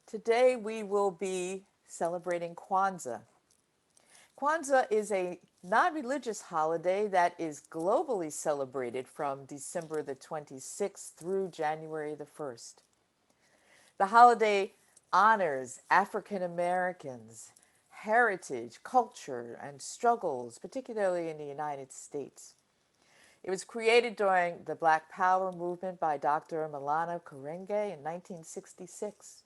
Today we will be celebrating Kwanzaa. Kwanzaa is a non-religious holiday that is globally celebrated from December the 26th through January the 1st. The holiday honors African Americans, heritage, culture, and struggles, particularly in the United States. It was created during the Black Power movement by Dr. Malana Kurenge in 1966,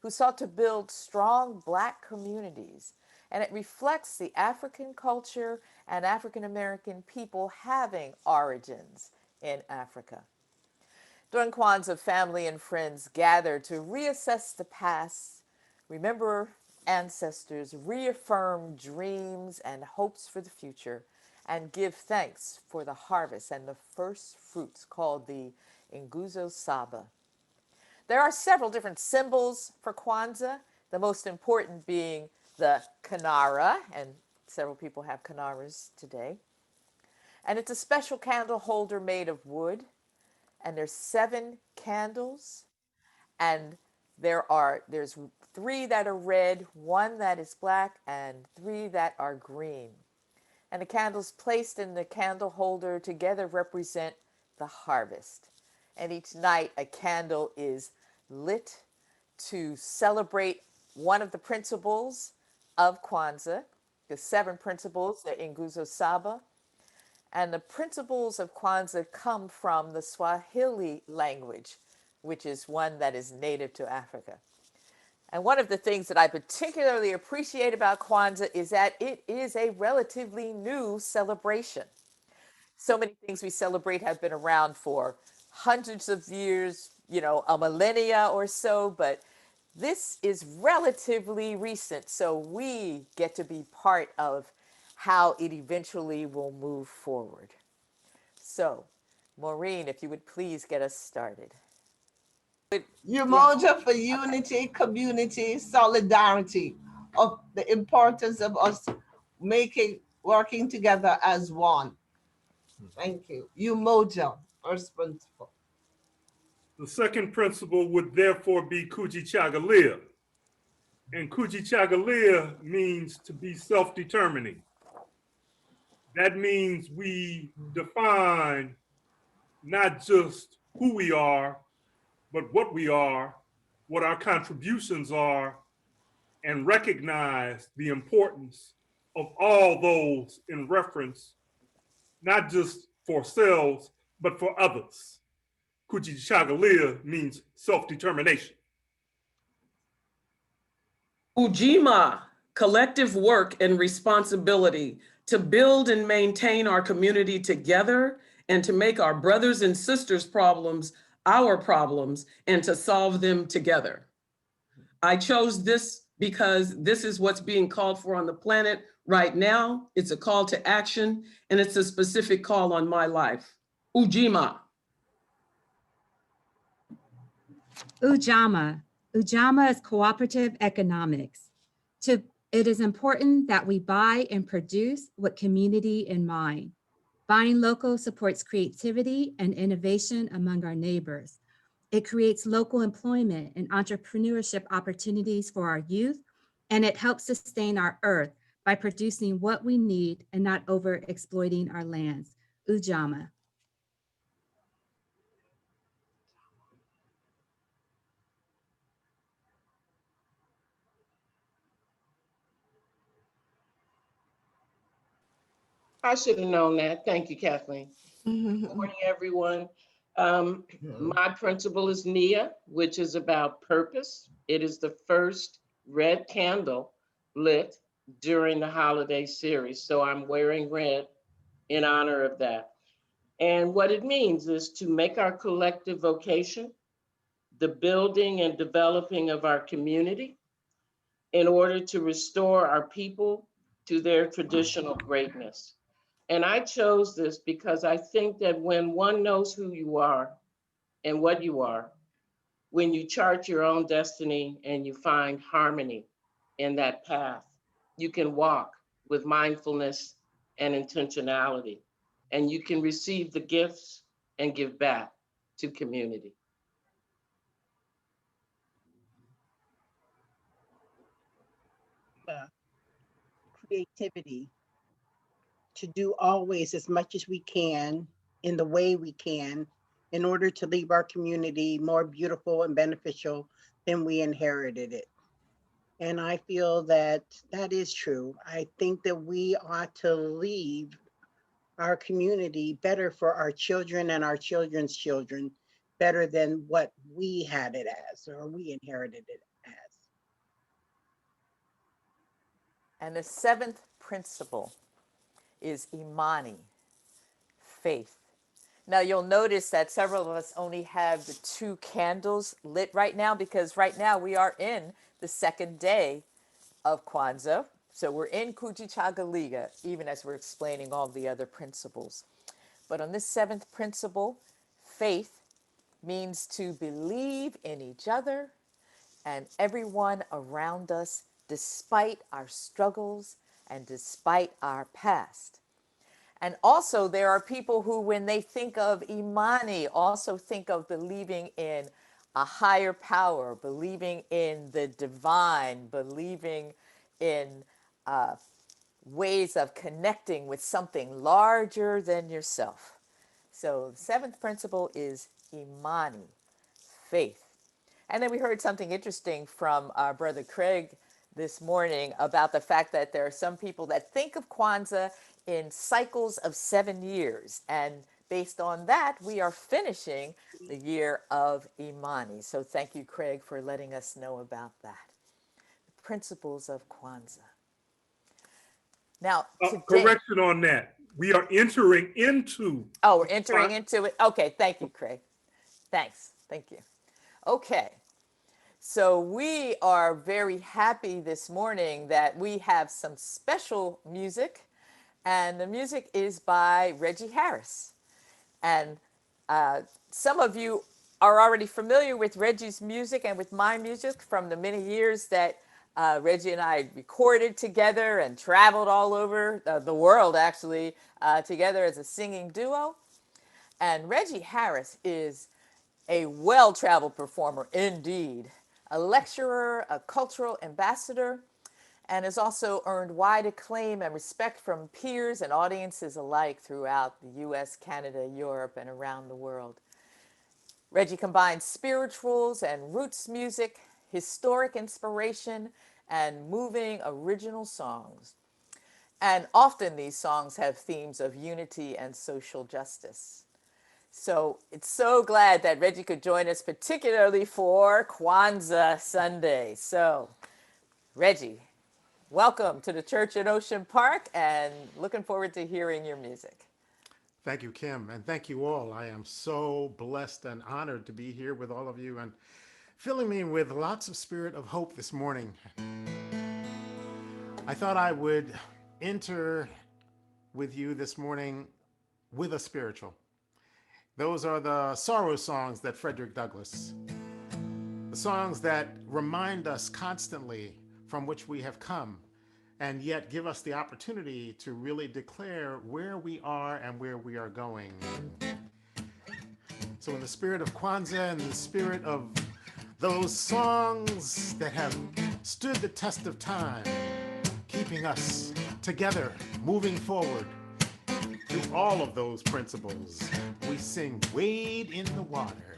who sought to build strong Black communities, and it reflects the African culture and African American people having origins in Africa. During Kwanzaa, family and friends gather to reassess the past, remember ancestors, reaffirm dreams and hopes for the future, and give thanks for the harvest and the first fruits called the Nguzo Saba. There are several different symbols for Kwanzaa, the most important being the kinara, and several people have kinaras today. And it's a special candle holder made of wood, and there's 7 candles, and there's 3 that are red, 1 that is black, and 3 that are green. And the candles placed in the candle holder together represent the harvest. And each night a candle is lit to celebrate one of the principles of Kwanzaa, the 7 principles, the Nguzo Saba. And the principles of Kwanzaa come from the Swahili language, which is one that is native to Africa. And one of the things that I particularly appreciate about Kwanzaa is that it is a relatively new celebration. So many things we celebrate have been around for hundreds of years, a millennia or so, but this is relatively recent. So we get to be part of how it eventually will move forward. So, Maureen, if you would please get us started. Umoja for unity, community, solidarity, of the importance of us working together as one. Thank you. Umoja, first principle. The second principle would therefore be Kujichagulia. And Kujichagulia means to be self-determining. That means we define not just who we are, but what we are, what our contributions are, and recognize the importance of all those in reference, not just for ourselves, but for others. Kujichagulia means self-determination. Ujima, collective work and responsibility to build and maintain our community together and to make our brothers and sisters' problems our problems and to solve them together. I chose this because this is what's being called for on the planet right now. It's a call to action, and it's a specific call on my life. Ujima. Ujamaa. Ujamaa is cooperative economics. It is important that we buy and produce with community in mind. Buying local supports creativity and innovation among our neighbors. It creates local employment and entrepreneurship opportunities for our youth, and it helps sustain our earth by producing what we need and not over-exploiting our lands. Ujamaa. I should have known that. Thank you, Kathleen. Good morning, everyone. My principle is Nia, which is about purpose. It is the first red candle lit during the holiday series. So I'm wearing red in honor of that. And what it means is to make our collective vocation the building and developing of our community in order to restore our people to their traditional greatness. And I chose this because I think that when one knows who you are and what you are, when you chart your own destiny and you find harmony in that path, you can walk with mindfulness and intentionality, and you can receive the gifts and give back to community. creativity to do always as much as we can in the way we can in order to leave our community more beautiful and beneficial than we inherited it. And I feel that that is true. I think that we ought to leave our community better for our children and our children's children, better than what we had it as or we inherited it as. And the seventh principle is Imani, faith. Now you'll notice that several of us only have the 2 candles lit right now because right now we are in the second day of Kwanzaa. So we're in Kujichagulia, even as we're explaining all the other principles. But on this seventh principle, faith means to believe in each other and everyone around us despite our struggles and despite our past. And also, there are people who, when they think of Imani, also think of believing in a higher power, believing in the divine, believing in ways of connecting with something larger than yourself. So, the seventh principle is Imani, faith. And then we heard something interesting from our brother Craig this morning about the fact that there are some people that think of Kwanzaa in cycles of 7 years. And based on that, we are finishing the year of Imani. So thank you, Craig, for letting us know about that. The principles of Kwanzaa. Now, today, Correction on that. We are entering into. oh, we're entering into it. Okay, thank you, Craig. Thanks. Thank you. Okay. So we are very happy this morning that we have some special music, and the music is by Reggie Harris. And some of you are already familiar with Reggie's music and with my music from the many years that Reggie and I recorded together and traveled all over the world, actually, together as a singing duo. And Reggie Harris is a well-traveled performer indeed, a lecturer, a cultural ambassador, and has also earned wide acclaim and respect from peers and audiences alike throughout the US, Canada, Europe, and around the world. Reggie combines spirituals and roots music, historic inspiration, and moving original songs. And often these songs have themes of unity and social justice. So it's so glad that Reggie could join us, particularly for Kwanzaa Sunday. So, Reggie, welcome to the church in Ocean Park, and looking forward to hearing your music. Thank you, Kim, and thank you all. I am so blessed and honored to be here with all of you and filling me with lots of spirit of hope this morning. I thought I would enter with you this morning with a spiritual. Those are the sorrow songs that Frederick Douglass, the songs that remind us constantly from which we have come, and yet give us the opportunity to really declare where we are and where we are going. So in the spirit of Kwanzaa and the spirit of those songs that have stood the test of time, keeping us together, moving forward, through all of those principles, we sing Wade in the Water.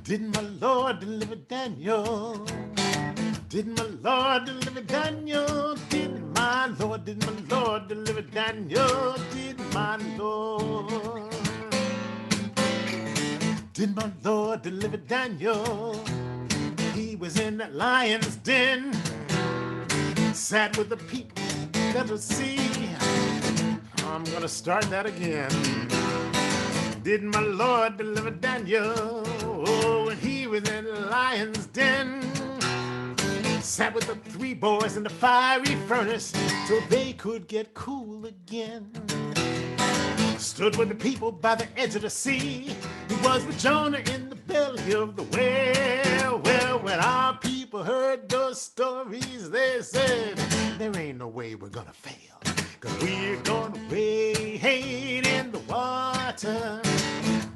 Did my Lord deliver Daniel? Did my Lord deliver Daniel? Did my Lord deliver Daniel? Did my Lord? Did my Lord deliver Daniel? He was in that lion's den, sat with the people that will see. I'm gonna start that again. Did my Lord deliver Daniel? Oh, when he was in the lion's den, sat with the 3 boys in the fiery furnace so they could get cool again. Stood with the people by the edge of the sea. He was with Jonah in the belly of the whale. Well, when our people heard those stories, they said, there ain't no way we're gonna fail, 'cause we're gonna wade in the water.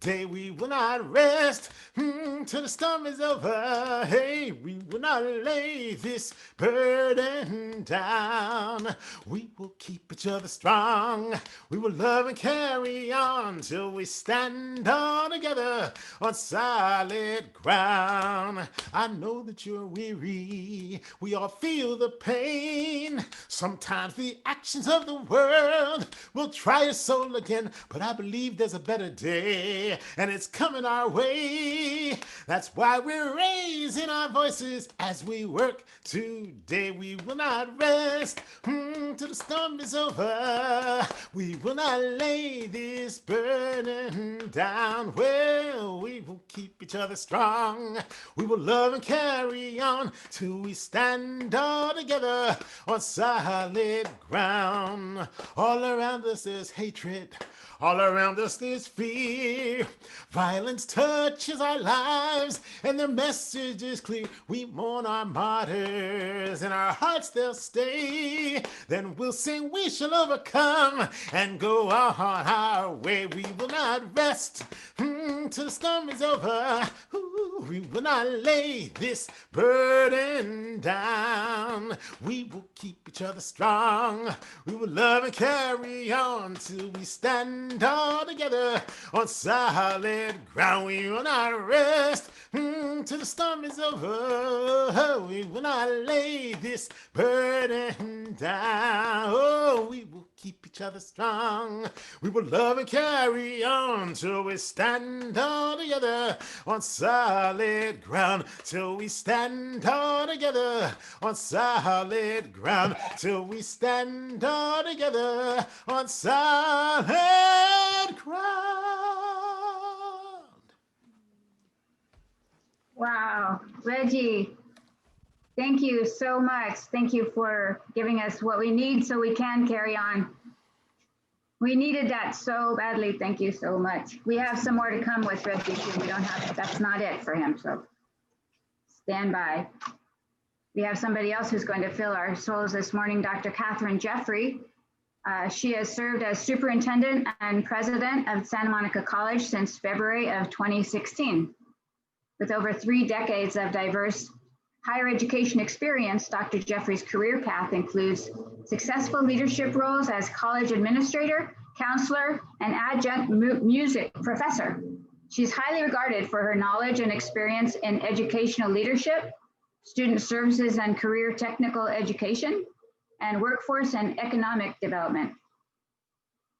Today we will not rest till the storm is over. Hey, we will not lay this burden down. We will keep each other strong. We will love and carry on till we stand all together on solid ground. I know that you're weary. We all feel the pain. Sometimes the actions of the world will try your soul again, but I believe there's a better day, and it's coming our way. That's why we're raising our voices as we work today. We will not rest till the storm is over. We will not lay this burden down. Well, we will keep each other strong. We will love and carry on till we stand all together on solid ground. All around us there's hatred. All around us there's fear. Violence touches our lives and the message is clear. We mourn our martyrs, in our hearts they'll stay. Then we'll sing, we shall overcome and go on our way. We will not rest till the storm is over. Ooh, we will not lay this burden down. We will keep each other strong. We will love and carry on till we stand all together on solid ground. We will not rest till the storm is over. We will not lay this burden down. Oh, we will keep each other strong. We will love and carry on till we stand all together on solid ground. Till we stand all together on solid ground. Till we stand all together on solid ground. Wow, Reggie, thank you so much. Thank you for giving us what we need so we can carry on. We needed that so badly. Thank you so much. We have some more to come with Reggie too. We don't have, that's not it for him, so stand by. We have somebody else who's going to fill our souls this morning, Dr. Kathryn Jeffery. She has served as superintendent and president of Santa Monica College since February of 2016. With over 3 decades of diverse higher education experience, Dr. Jeffery's career path includes successful leadership roles as college administrator, counselor, and adjunct music professor. She's highly regarded for her knowledge and experience in educational leadership, student services and career technical education, and workforce and economic development.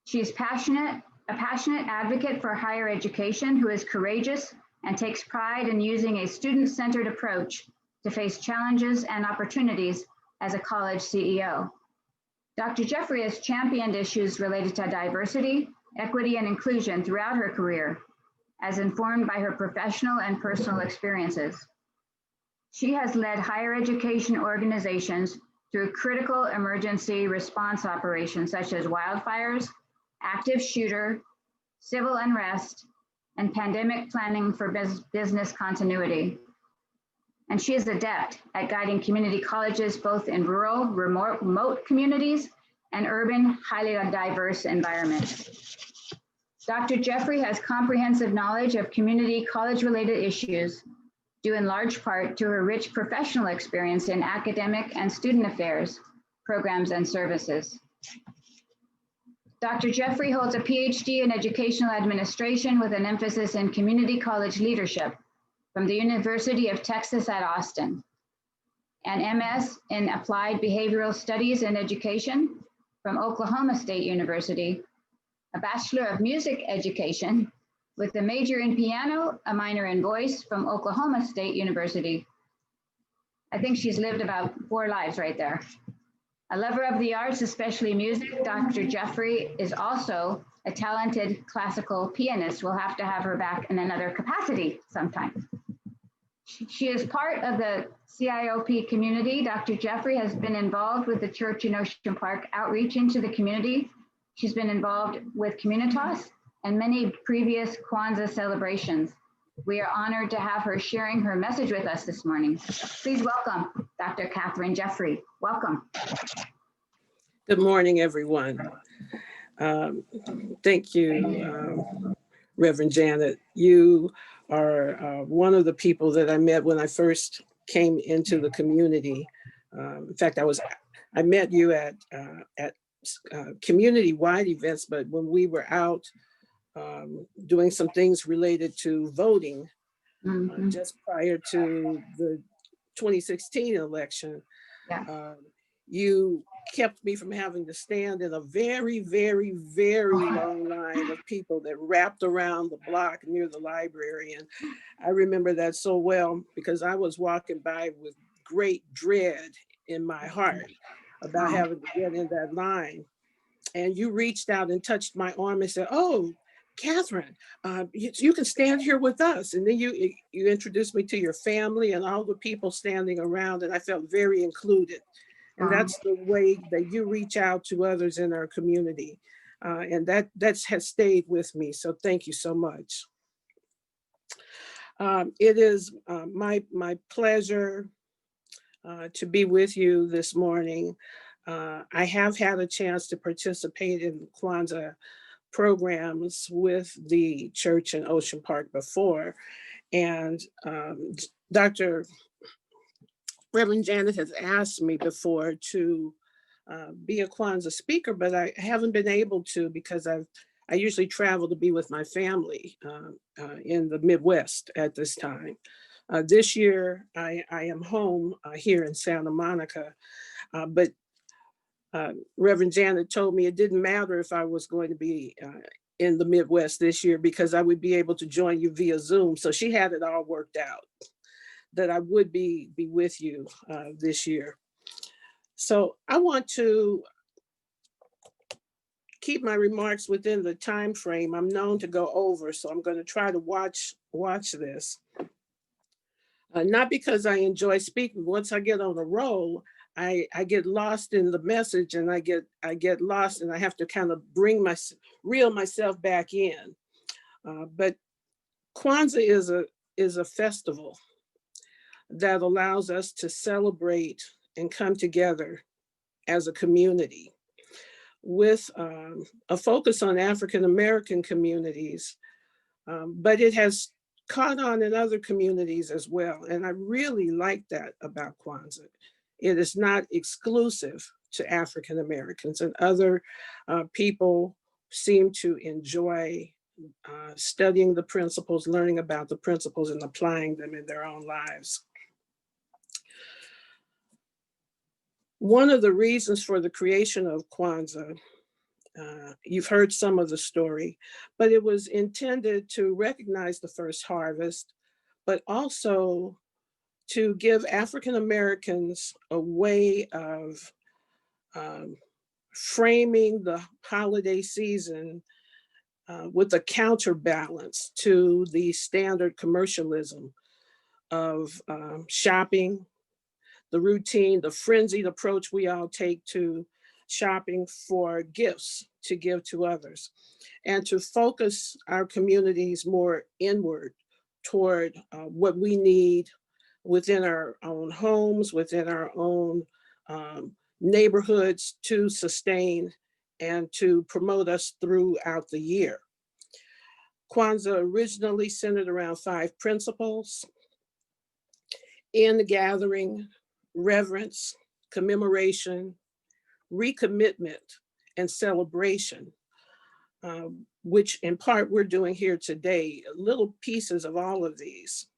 She's a passionate advocate for higher education who is courageous and takes pride in using a student-centered approach to face challenges and opportunities as a college CEO. Dr. Jeffery has championed issues related to diversity, equity, and inclusion throughout her career, as informed by her professional and personal experiences. She has led higher education organizations through critical emergency response operations such as wildfires, active shooter, civil unrest, and pandemic planning for business continuity. And she is adept at guiding community colleges both in rural, remote communities and urban, highly diverse environments. Dr. Jeffery has comprehensive knowledge of community college-related issues, due in large part to her rich professional experience in academic and student affairs, programs, and services. Dr. Jeffery holds a PhD in educational administration with an emphasis in community college leadership from the University of Texas at Austin, an MS in applied behavioral studies and education from Oklahoma State University, a Bachelor of Music Education with a major in piano, a minor in voice from Oklahoma State University. I think she's lived about 4 lives right there. A lover of the arts, especially music, Dr. Jeffery is also a talented classical pianist. We'll have to have her back in another capacity sometime. She is part of the CIOP community. Dr. Jeffery has been involved with the church in Ocean Park outreach into the community. She's been involved with Communitas and many previous Kwanzaa celebrations. We are honored to have her sharing her message with us this morning. Please welcome Dr. Kathryn Jeffery. Welcome. Good morning, everyone. Thank you, Reverend Janet. You are one of the people that I met when I first came into the community. In fact, I met you at community-wide events, but when we were out doing some things related to voting just prior to the 2016 election, Yeah. you kept me from having to stand in a very, very, very long line of people that wrapped around the block near the library. And I remember that so well because I was walking by with great dread in my heart about having to get in that line. And you reached out and touched my arm and said, "Oh, Kathryn, you can stand here with us." And then you introduced me to your family and all the people standing around, and I felt very included. And that's the way that you reach out to others in our community. And that has stayed with me. So thank you so much. It is my pleasure to be with you this morning. I have had a chance to participate in Kwanzaa programs with the church in Ocean Park before. And Reverend Janet has asked me before to be a Kwanzaa speaker, but I haven't been able to because I usually travel to be with my family in the Midwest at this time. This year, I am home here in Santa Monica, but Reverend Janet told me it didn't matter if I was going to be in the Midwest this year because I would be able to join you via Zoom. So she had it all worked out that I would be with you this year. So I want to keep my remarks within the time frame. I'm known to go over, so I'm going to try to watch this. Not because I enjoy speaking. Once I get on a roll, I get lost in the message, and I get lost, and I have to kind of reel myself back in. But Kwanzaa is a festival that allows us to celebrate and come together as a community with a focus on African-American communities, but it has caught on in other communities as well. And I really like that about Kwanzaa. It is not exclusive to African-Americans, and other people seem to enjoy studying the principles, learning about the principles, and applying them in their own lives. One of the reasons for the creation of Kwanzaa, you've heard some of the story, but it was intended to recognize the first harvest, but also to give African Americans a way of framing the holiday season with a counterbalance to the standard commercialism of shopping, the routine, the frenzied approach we all take to shopping for gifts to give to others, and to focus our communities more inward toward what we need within our own homes, within our own neighborhoods to sustain and to promote us throughout the year. Kwanzaa originally centered around 5 principles: in the gathering, reverence, commemoration, recommitment, and celebration, which in part we're doing here today, little pieces of all of these.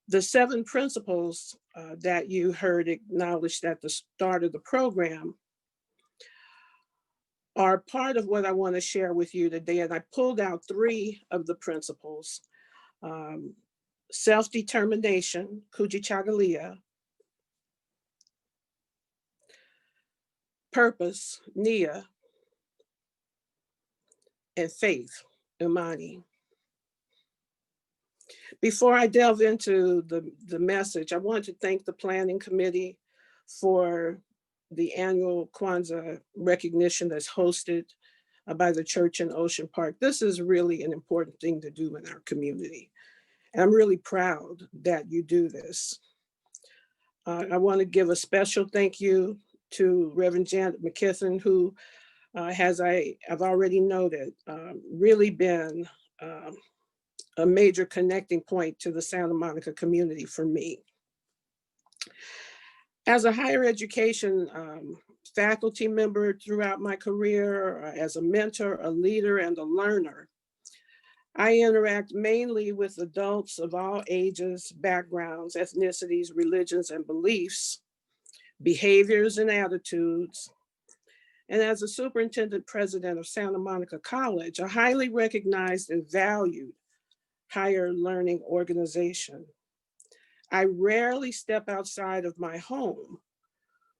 The 7 principles that you heard acknowledged at the start of the program are part of what I want to share with you today. And I pulled out 3 of the principles: self-determination, Kujichagulia; purpose, Nia; and faith, Imani. Before I delve into the message, I want to thank the planning committee for the annual Kwanzaa recognition that's hosted by the church in Ocean Park. This is really an important thing to do in our community. And I'm really proud that you do this. I want to give a special thank you to Reverend Janet McKithen, who has, I've already noted, really been a major connecting point to the Santa Monica community for me. As a higher education faculty member throughout my career, as a mentor, a leader, and a learner, I interact mainly with adults of all ages, backgrounds, ethnicities, religions, and beliefs, behaviors and attitudes. And as a superintendent president of Santa Monica College, a highly recognized and valued higher learning organization, I rarely step outside of my home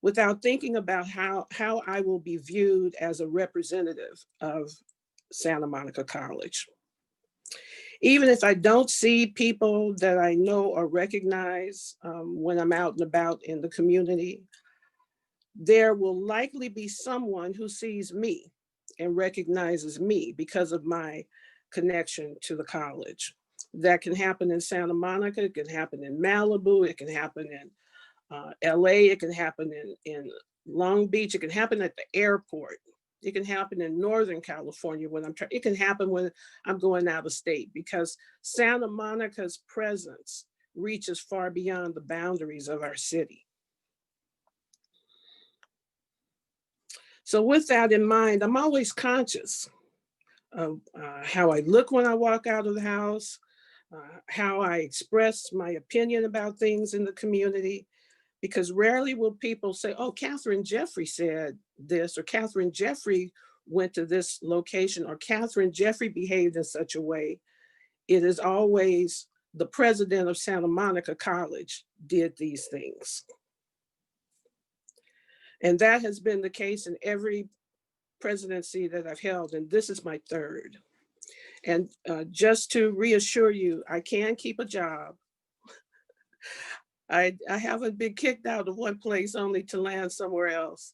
without thinking about how I will be viewed as a representative of Santa Monica College. Even if I don't see people that I know or recognize when I'm out and about in the community, there will likely be someone who sees me and recognizes me because of my connection to the college. That can happen in Santa Monica, it can happen in Malibu, it can happen in LA, it can happen in Long Beach, it can happen at the airport. It can happen in Northern California when it can happen when I'm going out of state, because Santa Monica's presence reaches far beyond the boundaries of our city. So with that in mind, I'm always conscious of how I look when I walk out of the house, how I express my opinion about things in the community, because rarely will people say, oh, Kathryn Jeffery said this, or Kathryn Jeffery went to this location, or Kathryn Jeffery behaved in such a way. It is always the president of Santa Monica College did these things. And that has been the case in every presidency that I've held, and this is my third. And just to reassure you, I can keep a job. I haven't been kicked out of one place only to land somewhere else.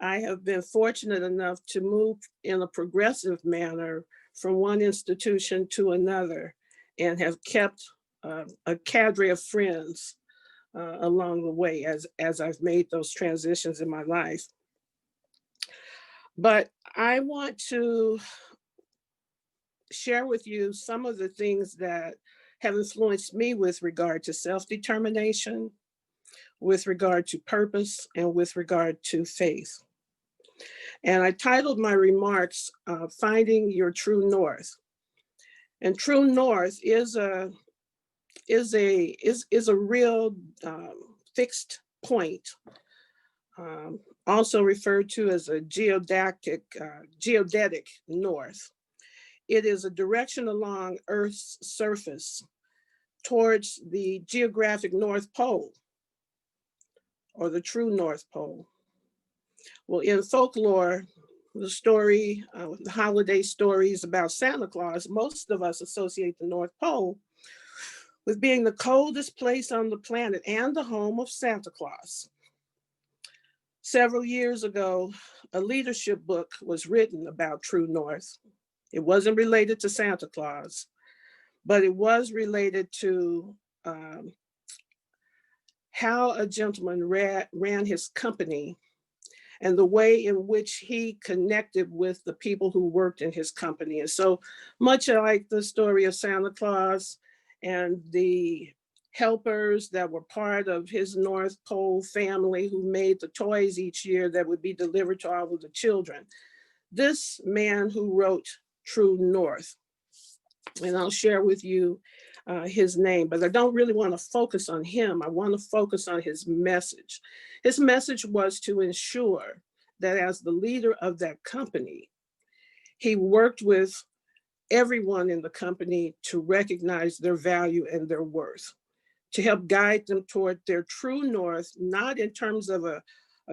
I have been fortunate enough to move in a progressive manner from one institution to another, and have kept a cadre of friends along the way as I've made those transitions in my life. But I want to share with you some of the things that have influenced me with regard to self-determination, with regard to purpose, and with regard to faith. And I titled my remarks, Finding Your True North. And true north is a real fixed point, also referred to as a geodetic north. It is a direction along Earth's surface towards the geographic North Pole, or the true North Pole. Well, in folklore, the story, the holiday stories about Santa Claus, most of us associate the North Pole with being the coldest place on the planet and the home of Santa Claus. Several years ago, a leadership book was written about True North. It wasn't related to Santa Claus, but it was related to how a gentleman ran his company and the way in which he connected with the people who worked in his company. And so much like the story of Santa Claus and the helpers that were part of his North Pole family who made the toys each year that would be delivered to all of the children, this man who wrote True North, and I'll share with you his name, but I don't really want to focus on him. I want to focus on his message. His message was to ensure that as the leader of that company, he worked with everyone in the company to recognize their value and their worth, to help guide them toward their true north, not in terms of a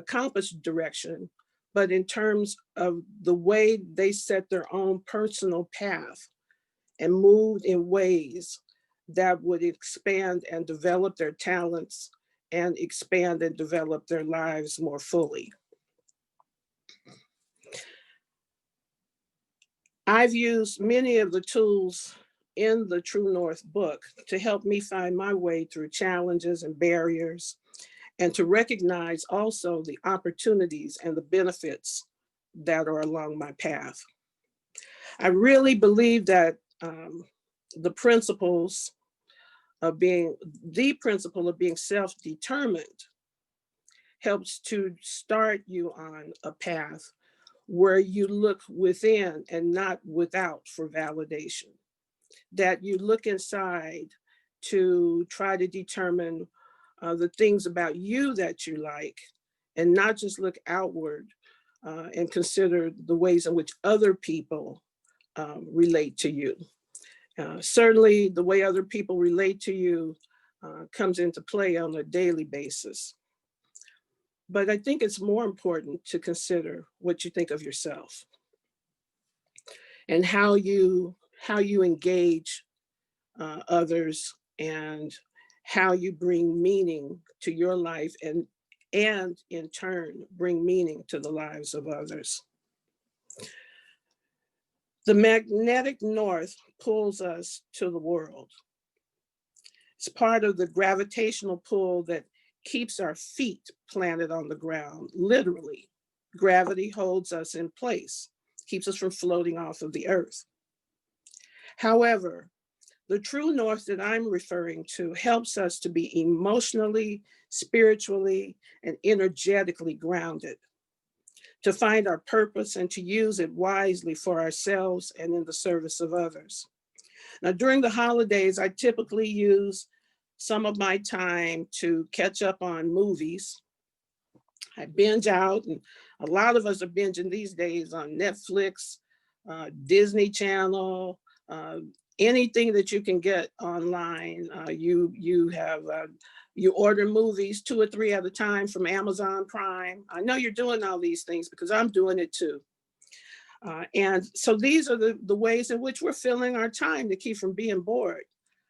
compass direction, but in terms of the way they set their own personal path and moved in ways that would expand and develop their talents and expand and develop their lives more fully. I've used many of the tools in the True North book to help me find my way through challenges and barriers, and to recognize also the opportunities and the benefits that are along my path. I really believe that the principles of being, the principle of being self-determined helps to start you on a path where you look within and not without for validation. That you look inside to try to determine the things about you that you like, and not just look outward and consider the ways in which other people relate to you. Certainly the way other people relate to you comes into play on a daily basis. But I think it's more important to consider what you think of yourself and how you engage others, and how you bring meaning to your life, and in turn bring meaning to the lives of others. The magnetic north pulls us to the world. It's part of the gravitational pull that keeps our feet planted on the ground, literally. Gravity holds us in place, keeps us from floating off of the earth. However, the true north that I'm referring to helps us to be emotionally, spiritually, and energetically grounded, to find our purpose and to use it wisely for ourselves and in the service of others. Now, during the holidays, I typically use some of my time to catch up on movies. I binge out, and a lot of us are binging these days on Netflix, Disney Channel, anything that you can get online. You order movies 2 or 3 at a time from Amazon Prime. I know you're doing all these things because I'm doing it too. And so these are the ways in which we're filling our time to keep from being bored.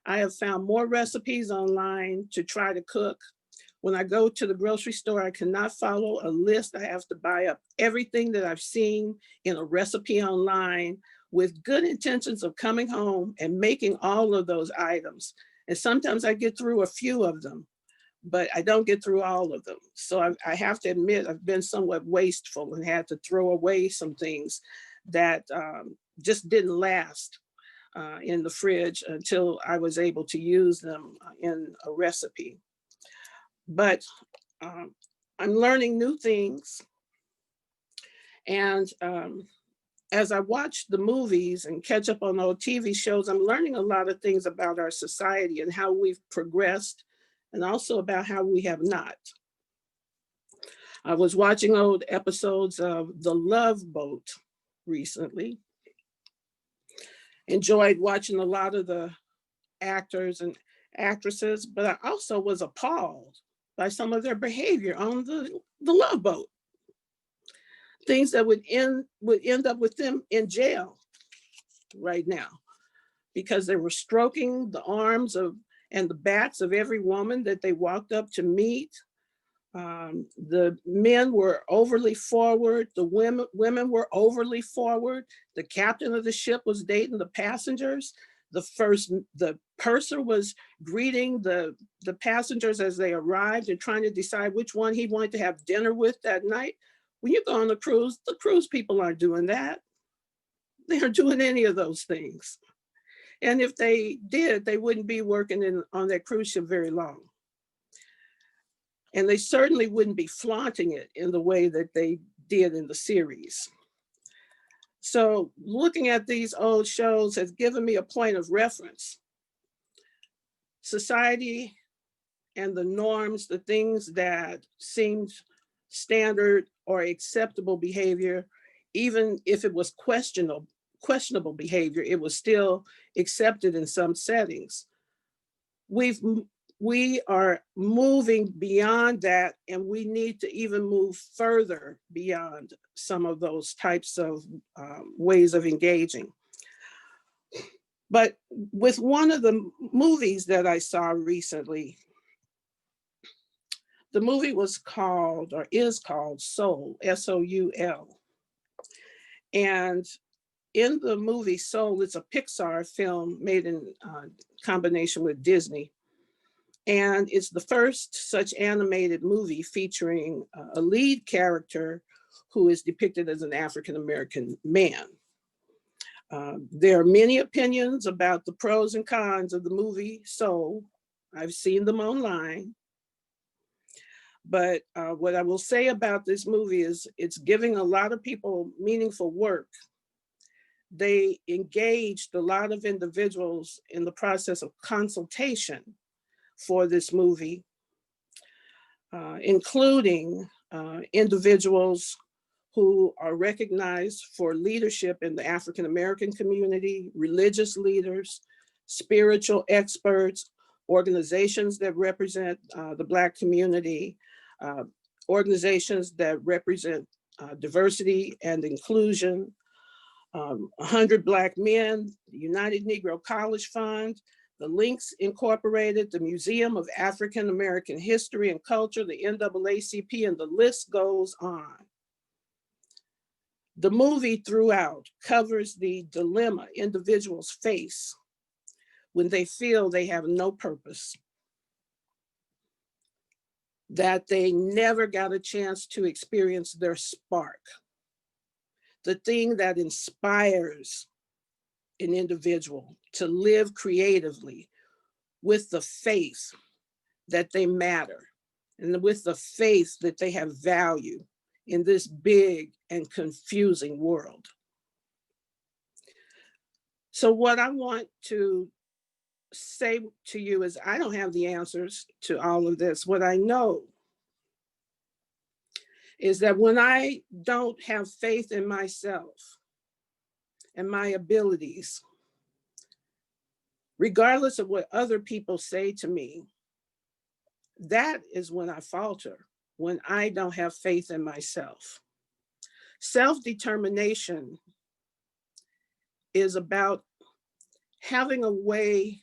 I have found more recipes online to try to cook. When I go to the grocery store, I cannot follow a list. I have to buy up everything that I've seen in a recipe online with good intentions of coming home and making all of those items. And sometimes I get through a few of them, but I don't get through all of them. So I have to admit, I've been somewhat wasteful and had to throw away some things that just didn't last in the fridge until I was able to use them in a recipe. But I'm learning new things. And as I watch the movies and catch up on old TV shows, I'm learning a lot of things about our society and how we've progressed, and also about how we have not. I was watching old episodes of The Love Boat recently. Enjoyed watching a lot of the actors and actresses, but I also was appalled by some of their behavior on the Love Boat. Things that would end up with them in jail right now, because they were stroking the arms of and the backs of every woman that they walked up to meet. The men were overly forward. The women were overly forward. The captain of the ship was dating the passengers. The purser was greeting the passengers as they arrived and trying to decide which one he wanted to have dinner with that night. When you go on the cruise people aren't doing that. They aren't doing any of those things. And if they did, they wouldn't be working on that cruise ship very long. And they certainly wouldn't be flaunting it in the way that they did in the series. So looking at these old shows has given me a point of reference. Society and the norms, the things that seemed standard or acceptable behavior, even if it was questionable behavior, it was still accepted in some settings. We are moving beyond that, and we need to even move further beyond some of those types of ways of engaging. But with one of the movies that I saw recently, the movie was called, or is called, Soul, S-O-U-L. And in the movie Soul, it's a Pixar film made in combination with Disney. And it's the first such animated movie featuring a lead character who is depicted as an African-American man. There are many opinions about the pros and cons of the movie Soul. I've seen them online. But what I will say about this movie is it's giving a lot of people meaningful work. They engaged a lot of individuals in the process of consultation for this movie, including individuals who are recognized for leadership in the African-American community, religious leaders, spiritual experts, organizations that represent the Black community, organizations that represent diversity and inclusion, 100 Black Men, the United Negro College Fund, the Links Incorporated, the Museum of African American History and Culture, the NAACP, and the list goes on. The movie throughout covers the dilemma individuals face when they feel they have no purpose, that they never got a chance to experience their spark, the thing that inspires an individual to live creatively with the faith that they matter and with the faith that they have value in this big and confusing world. So what I want to say to you is I don't have the answers to all of this. What I know is that when I don't have faith in myself and my abilities, regardless of what other people say to me, that is when I falter, when I don't have faith in myself. Self-determination is about having a way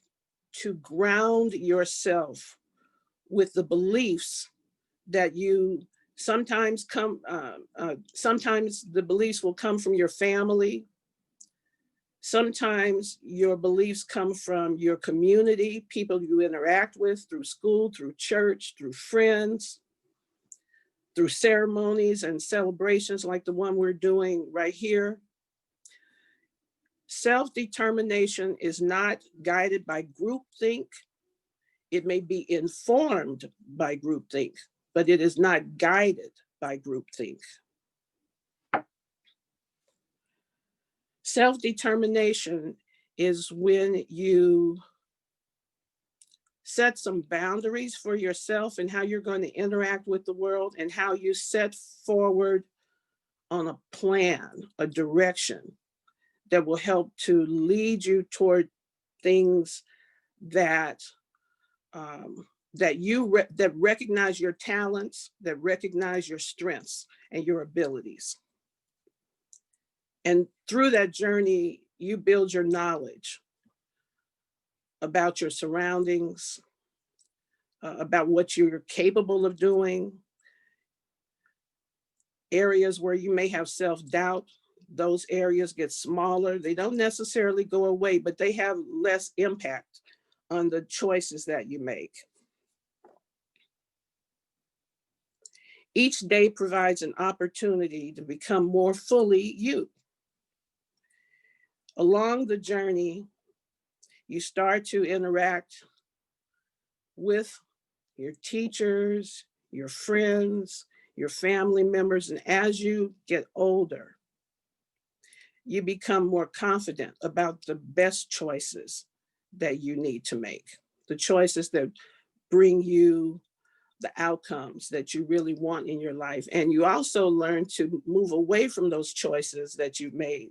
to ground yourself with the beliefs that you sometimes sometimes the beliefs will come from your family. Sometimes your beliefs come from your community, people you interact with through school, through church, through friends, through ceremonies and celebrations like the one we're doing right here. Self-determination is not guided by groupthink. It may be informed by groupthink, but it is not guided by groupthink. Self-determination is when you set some boundaries for yourself and how you're going to interact with the world and how you set forward on a plan, a direction that will help to lead you toward things that that recognize your talents, that recognize your strengths and your abilities. And through that journey, you build your knowledge about your surroundings, about what you're capable of doing, areas where you may have self-doubt. Those areas get smaller. They don't necessarily go away, but they have less impact on the choices that you make. Each day provides an opportunity to become more fully you. Along the journey, you start to interact with your teachers, your friends, your family members, and as you get older, you become more confident about the best choices that you need to make, the choices that bring you the outcomes that you really want in your life. And you also learn to move away from those choices that you've made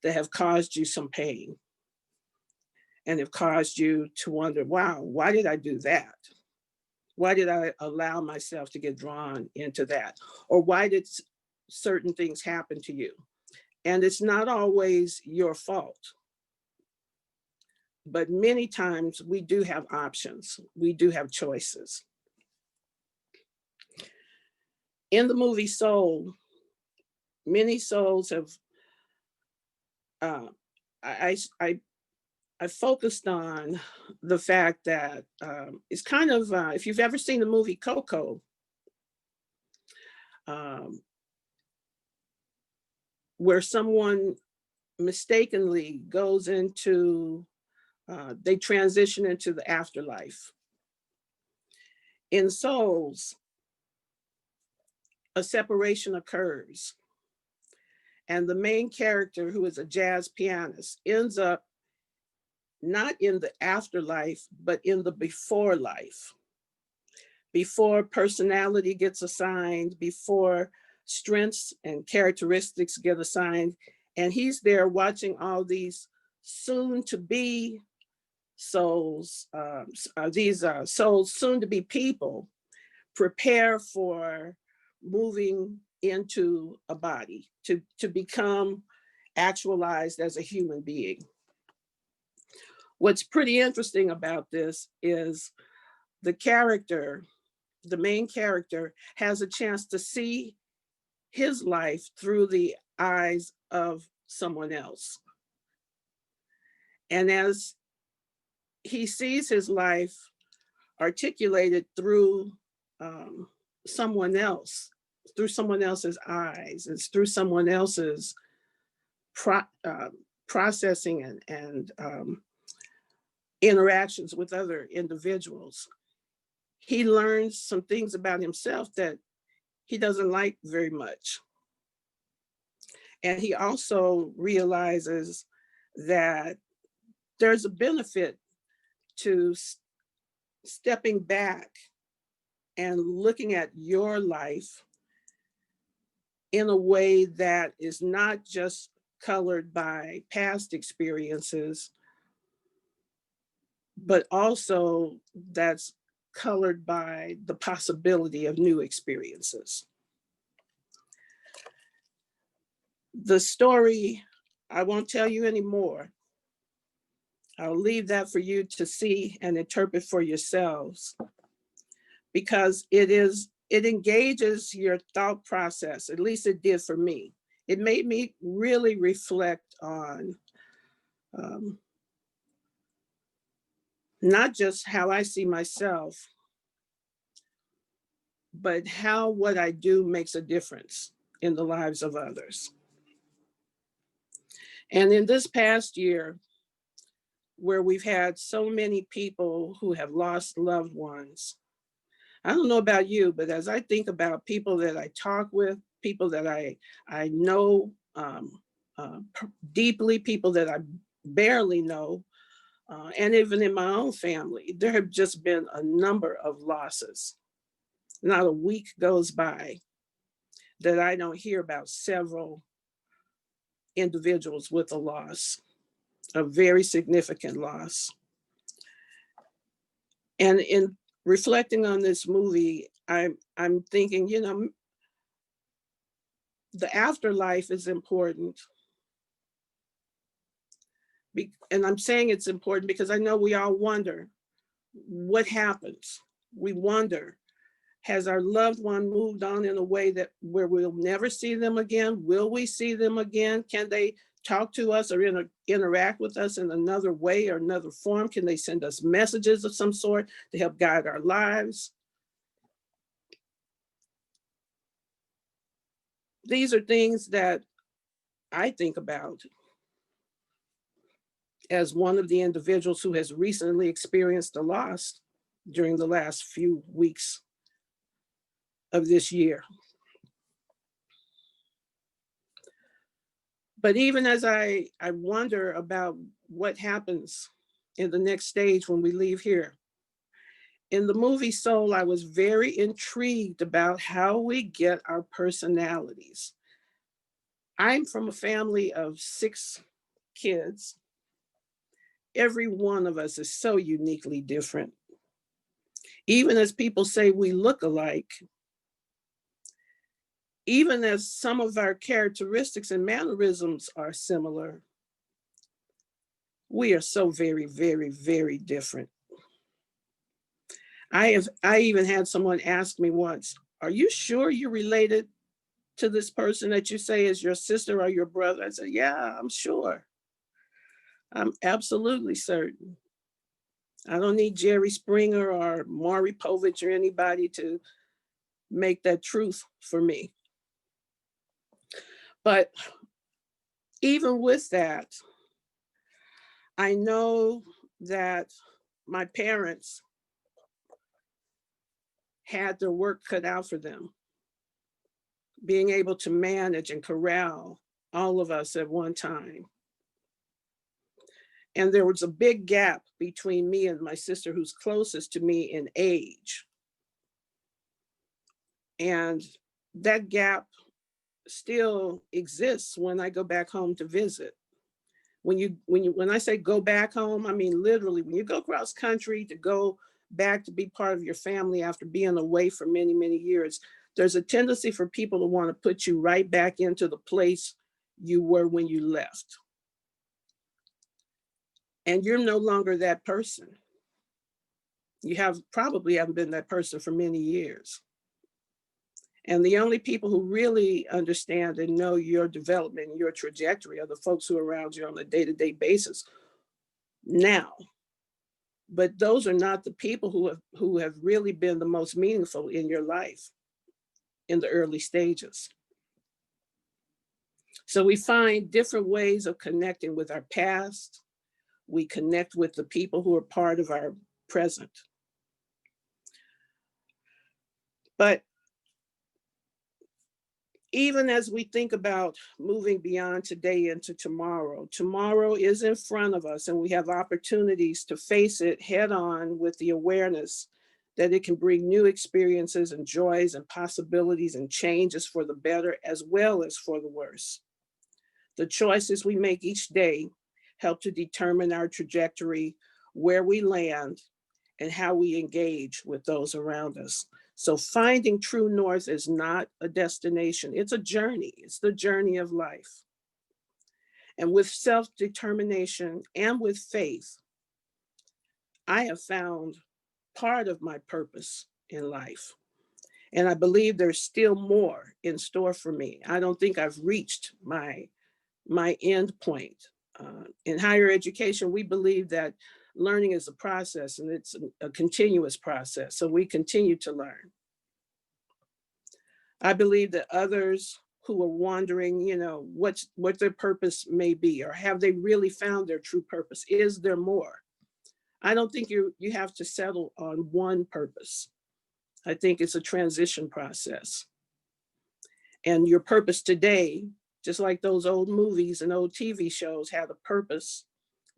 that have caused you some pain and have caused you to wonder, wow, why did I do that? Why did I allow myself to get drawn into that? Or why did certain things happen to you? And it's not always your fault. But many times we do have options. We do have choices. In the movie Soul, many souls have, I focused on the fact that it's kind of, if you've ever seen the movie Coco, where someone mistakenly goes into, they transition into the afterlife. In souls, a separation occurs. And the main character, who is a jazz pianist, ends up not in the afterlife, but in the before life. Before personality gets assigned, before strengths and characteristics get assigned. And he's there watching all these soon to be souls, souls soon to be people prepare for moving into a body, to become actualized as a human being. What's pretty interesting about this is the character, the main character, has a chance to see his life through the eyes of someone else. And as he sees his life articulated through someone else, through someone else's eyes, it's through someone else's processing and interactions with other individuals, he learns some things about himself that he doesn't like very much. And he also realizes that there's a benefit to stepping back and looking at your life in a way that is not just colored by past experiences, but also that's colored by the possibility of new experiences. The story, I won't tell you anymore. I'll leave that for you to see and interpret for yourselves, because it engages your thought process. At least it did for me. It made me really reflect on not just how I see myself, but how what I do makes a difference in the lives of others. And in this past year, where we've had so many people who have lost loved ones, I don't know about you, but as I think about people that I talk with, people that I know deeply, people that I barely know, and even in my own family, there have just been a number of losses. Not a week goes by that I don't hear about several individuals with a loss, a very significant loss. And in reflecting on this movie, I'm thinking, you know, the afterlife is important. And I'm saying it's important because I know we all wonder what happens. We wonder, has our loved one moved on in a way that where we'll never see them again? Will we see them again? Can they talk to us or interact with us in another way or another form? Can they send us messages of some sort to help guide our lives? These are things that I think about as one of the individuals who has recently experienced a loss during the last few weeks of this year. But even as I wonder about what happens in the next stage when we leave here, in the movie Soul, I was very intrigued about how we get our personalities. I'm from a family of 6 kids. Every one of us is so uniquely different. Even as people say we look alike, even as some of our characteristics and mannerisms are similar, we are so very, very, very different. I even had someone ask me once, are you sure you're related to this person that you say is your sister or your brother? I said, yeah, I'm sure. I'm absolutely certain. I don't need Jerry Springer or Maury Povich or anybody to make that truth for me. But even with that, I know that my parents had their work cut out for them, being able to manage and corral all of us at one time. And there was a big gap between me and my sister, who's closest to me in age. And that gap still exists when I go back home to visit. When I say go back home, I mean literally when you go cross country to go back to be part of your family after being away for many, many years, there's a tendency for people to want to put you right back into the place you were when you left. And you're no longer that person. You probably haven't been that person for many years. And the only people who really understand and know your development and your trajectory are the folks who are around you on a day-to-day basis now. But those are not the people who have really been the most meaningful in your life in the early stages. So we find different ways of connecting with our past. We connect with the people who are part of our present. But even as we think about moving beyond today into tomorrow, tomorrow is in front of us, and we have opportunities to face it head on with the awareness that it can bring new experiences and joys and possibilities and changes for the better as well as for the worse. The choices we make each day help to determine our trajectory, where we land, and how we engage with those around us. So finding true north is not a destination, it's a journey. It's the journey of life. And with self-determination and with faith, I have found part of my purpose in life. And I believe there's still more in store for me. I don't think I've reached my end point. In higher education, we believe that learning is a process, and it's a continuous process. So we continue to learn. I believe that others who are wondering, what their purpose may be, or have they really found their true purpose? Is there more? I don't think you have to settle on one purpose. I think it's a transition process. And your purpose today, just like those old movies and old TV shows had a purpose,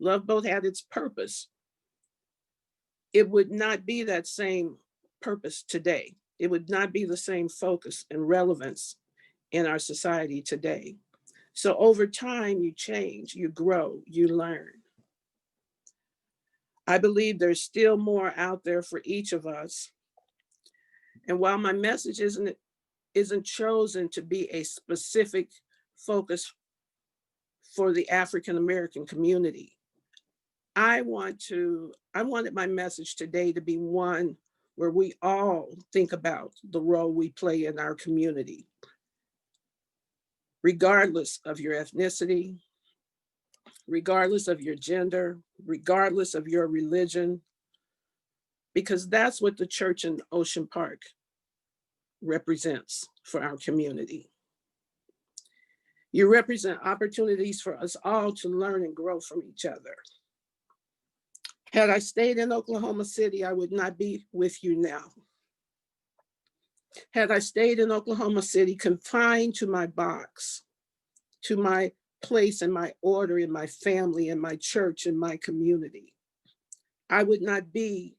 Love Boat had its purpose. It would not be that same purpose today. It would not be the same focus and relevance in our society today. So over time, you change, you grow, you learn. I believe there's still more out there for each of us. And while my message isn't chosen to be a specific focus for the African-American community, I wanted my message today to be one where we all think about the role we play in our community, regardless of your ethnicity, regardless of your gender, regardless of your religion, because that's what the church in Ocean Park represents for our community. You represent opportunities for us all to learn and grow from each other. Had I stayed in Oklahoma City, I would not be with you now. Had I stayed in Oklahoma City, confined to my box, to my place and my order in my family, in my church, in my community, I would not be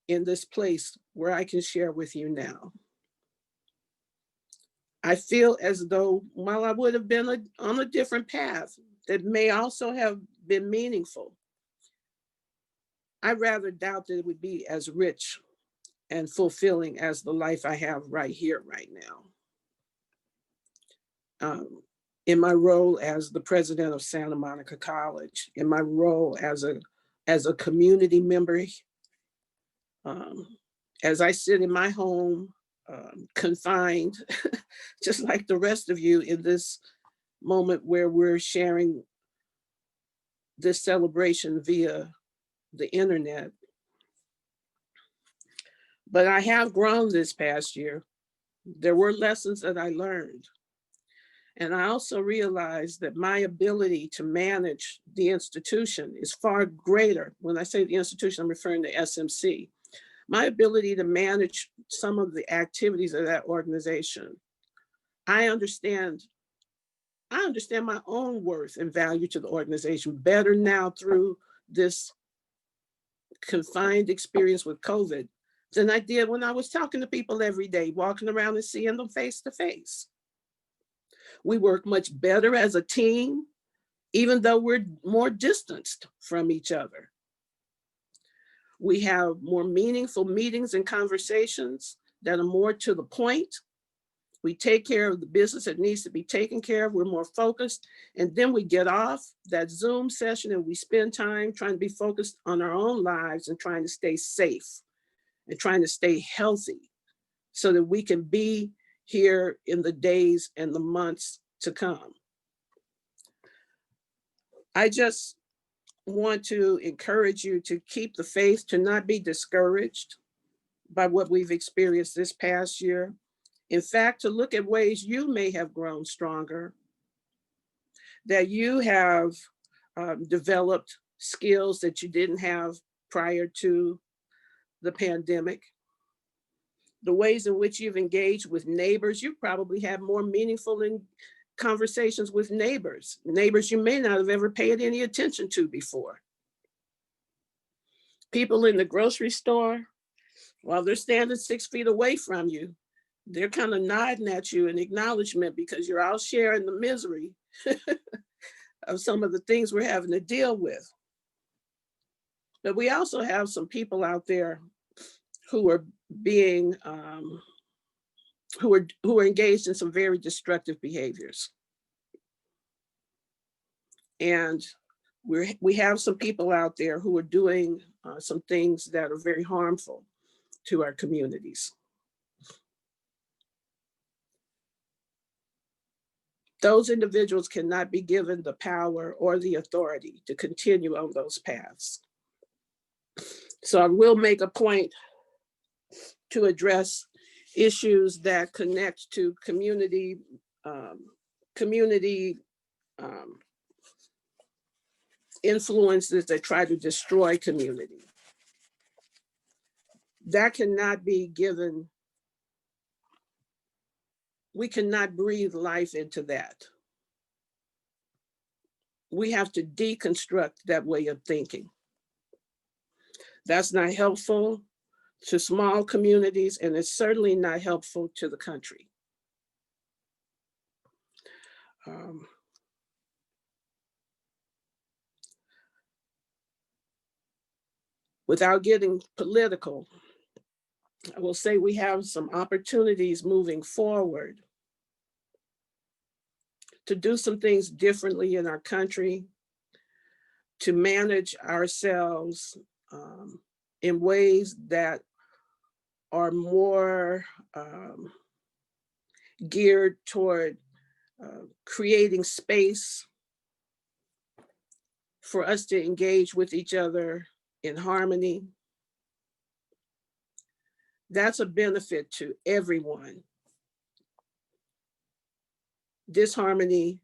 in this place where I can share with you now. I feel as though while I would have been on a different path that may also have been meaningful, I rather doubt that it would be as rich and fulfilling as the life I have right here, right now. In my role as the president of Santa Monica College, in my role as a community member, as I sit in my home, confined, just like the rest of you in this moment where we're sharing this celebration via the internet. But I have grown this past year. There were lessons that I learned. And I also realized that my ability to manage the institution is far greater. When I say the institution, I'm referring to SMC. My ability to manage some of the activities of that organization. I understand my own worth and value to the organization better now through this confined experience with COVID than I did when I was talking to people every day, walking around and seeing them face to face. We work much better as a team, even though we're more distanced from each other. We have more meaningful meetings and conversations that are more to the point. We take care of the business that needs to be taken care of. We're more focused. And then we get off that Zoom session and we spend time trying to be focused on our own lives and trying to stay safe and trying to stay healthy so that we can be here in the days and the months to come. I just want to encourage you to keep the faith, to not be discouraged by what we've experienced this past year. In fact, to look at ways you may have grown stronger, that you have developed skills that you didn't have prior to the pandemic. The ways in which you've engaged with neighbors, you probably have more meaningful conversations with neighbors you may not have ever paid any attention to before. People in the grocery store, while they're standing 6 feet away from you, they're kind of nodding at you in acknowledgement because you're all sharing the misery of some of the things we're having to deal with. But we also have some people out there who are being, who are engaged in some very destructive behaviors. And we have some people out there who are doing some things that are very harmful to our communities. Those individuals cannot be given the power or the authority to continue on those paths. So I will make a point to address issues that connect to community influences that try to destroy community. That cannot be given. We cannot breathe life into that. We have to deconstruct that way of thinking. That's not helpful to small communities, and it's certainly not helpful to the country. Without getting political, I will say we have some opportunities moving forward to do some things differently in our country, to manage ourselves in ways that are more geared toward creating space for us to engage with each other in harmony. That's a benefit to everyone. Disharmony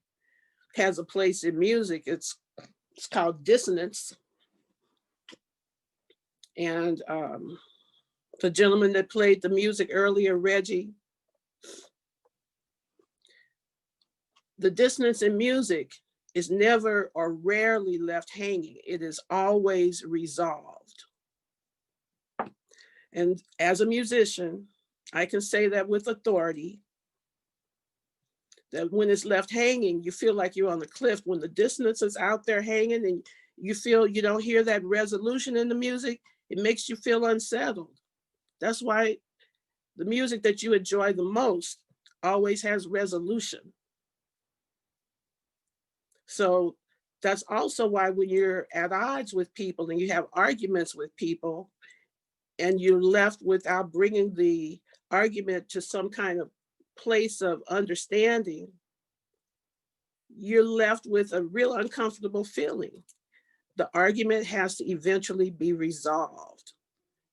has a place in music. It's called dissonance. And the gentleman that played the music earlier, Reggie, the dissonance in music is never or rarely left hanging. It is always resolved. And as a musician, I can say that with authority, that when it's left hanging, you feel like you're on the cliff. When the dissonance is out there hanging and you feel you don't hear that resolution in the music, it makes you feel unsettled. That's why the music that you enjoy the most always has resolution. So that's also why when you're at odds with people and you have arguments with people and you're left without bringing the argument to some kind of place of understanding, you're left with a real uncomfortable feeling. The argument has to eventually be resolved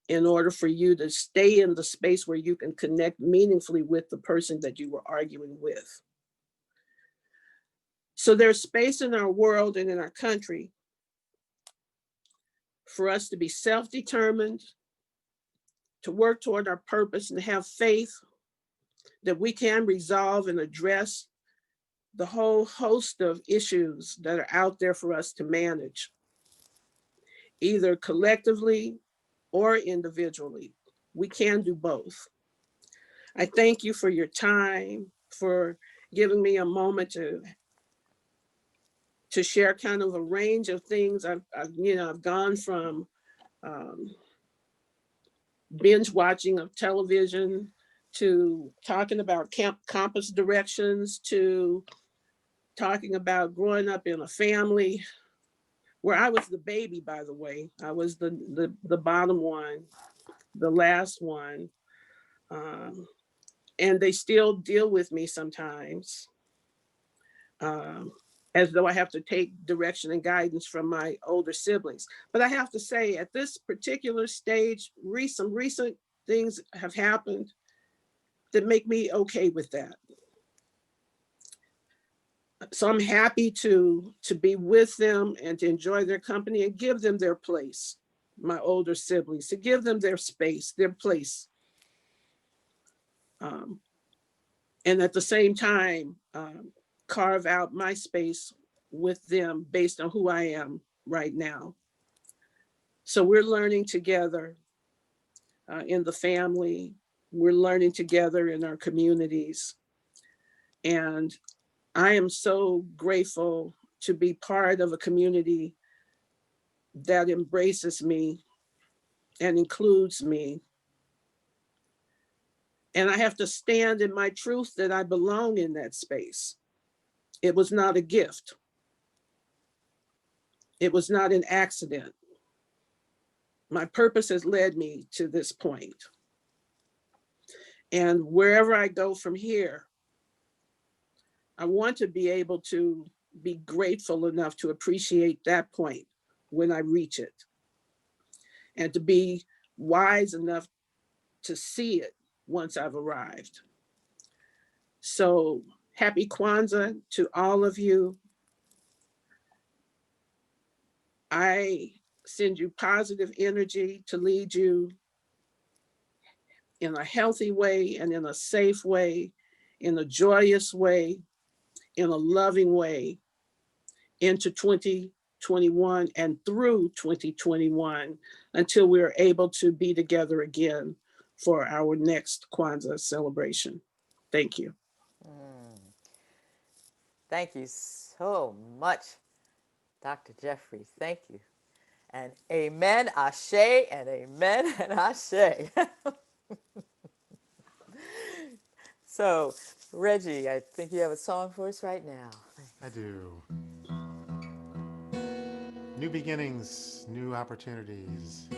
in order for you to stay in the space where you can connect meaningfully with the person that you were arguing with. So there's space in our world and in our country for us to be self-determined, to work toward our purpose, and have faith that we can resolve and address the whole host of issues that are out there for us to manage, either collectively or individually. We can do both. I thank you for your time, for giving me a moment to share kind of a range of things. I've gone from binge watching of television to talking about compass directions, to talking about growing up in a family where I was the baby, by the way. I was the bottom one, the last one. And they still deal with me sometimes, as though I have to take direction and guidance from my older siblings. But I have to say, at this particular stage, some recent things have happened that make me okay with that. So I'm happy to be with them and to enjoy their company and give them their place, my older siblings, to give them their space, their place. And at the same time, carve out my space with them based on who I am right now. So we're learning together in the family. We're learning together in our communities. And I am so grateful to be part of a community that embraces me and includes me. And I have to stand in my truth that I belong in that space. It was not a gift. It was not an accident. My purpose has led me to this point. And wherever I go from here, I want to be able to be grateful enough to appreciate that point when I reach it, and to be wise enough to see it once I've arrived. So happy Kwanzaa to all of you. I send you positive energy to lead you in a healthy way and in a safe way, in a joyous way, in a loving way into 2021 and through 2021 until we're able to be together again for our next Kwanzaa celebration. Thank you. Thank you so much, Dr. Jeffery. Thank you. And amen, ashe, and amen, and ashe. So, Reggie, I think you have a song for us right now. I do. New beginnings, new opportunities.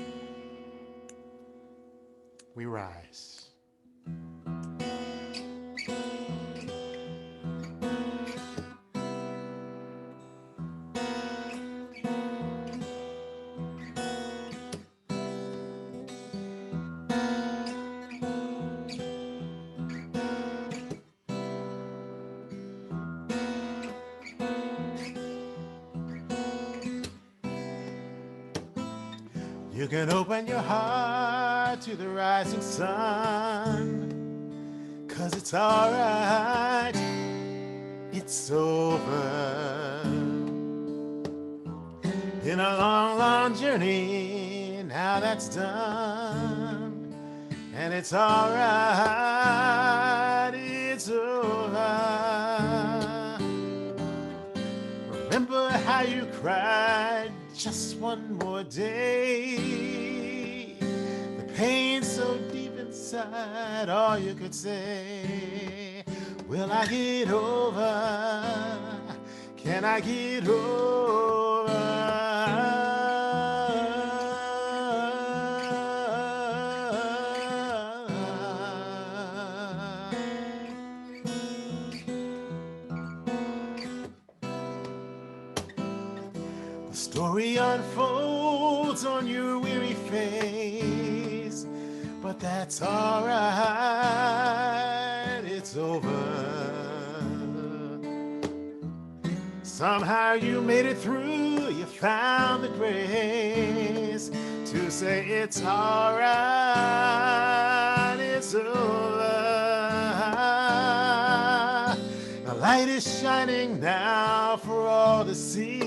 We rise. You can open your heart to the rising sun, 'cause it's all right, it's over. Been a long, long journey, now that's done, and it's all right, it's over. Remember how you cried just one more day. The pain so deep inside, all you could say, will I get over? Can I get The story unfolds on your weary face, but that's all right, it's over. Somehow you made it through, you found the grace to say it's all right, it's over. The light is shining now for all to see.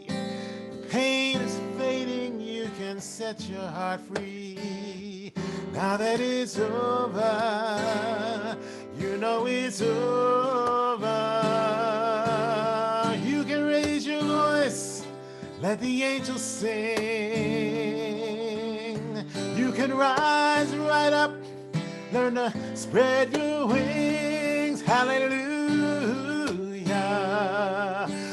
The pain is fading, you can set your heart free. Now that it's over, you know it's over. You can raise your voice, let the angels sing. You can rise right up, learn to spread your wings. Hallelujah.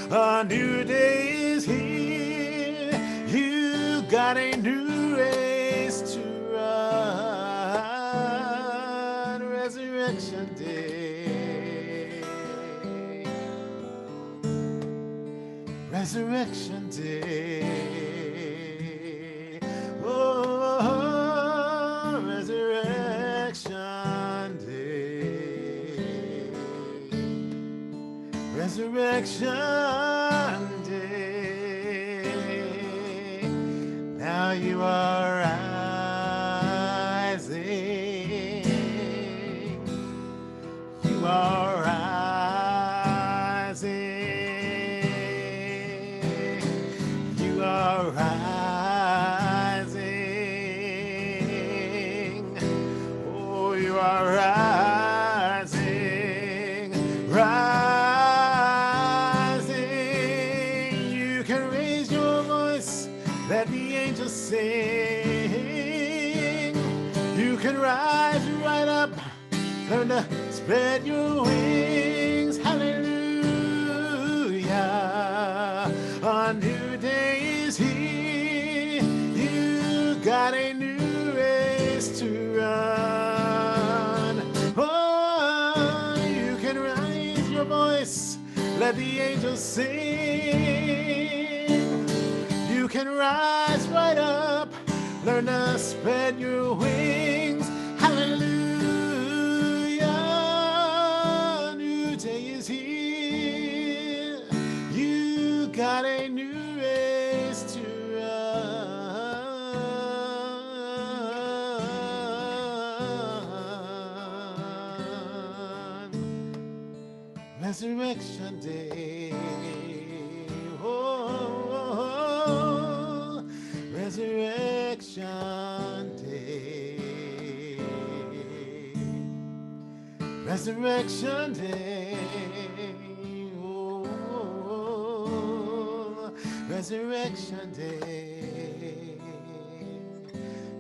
A new day is here. You got a new race to run. Resurrection Day. Resurrection Day. Oh, Resurrection Day. Resurrection Day. Now you are rising. You are rising. You are rising. Oh, you are rising. Rising. You can raise your voice, let the angels sing. You can rise right up, learn to spread your wings. Hallelujah. A new day is here. You got a new race to run. Oh, you can raise your voice, let the angels sing. You can rise right up, learn to spread your wings. Hallelujah. New day is here. You got a new race to run. Resurrection Day. Oh, Resurrection Day. Resurrection Day. Oh, Resurrection Day.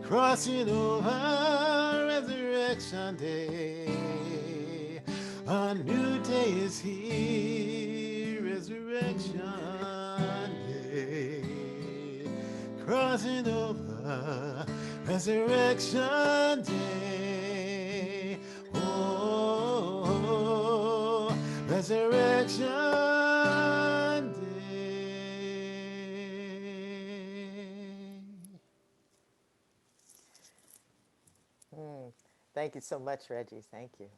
Crossing over, Resurrection Day. A new day is here, Resurrection Day. Crossing over, Resurrection Day. Oh, Resurrection Day. Thank you so much, Reggie. Thank you.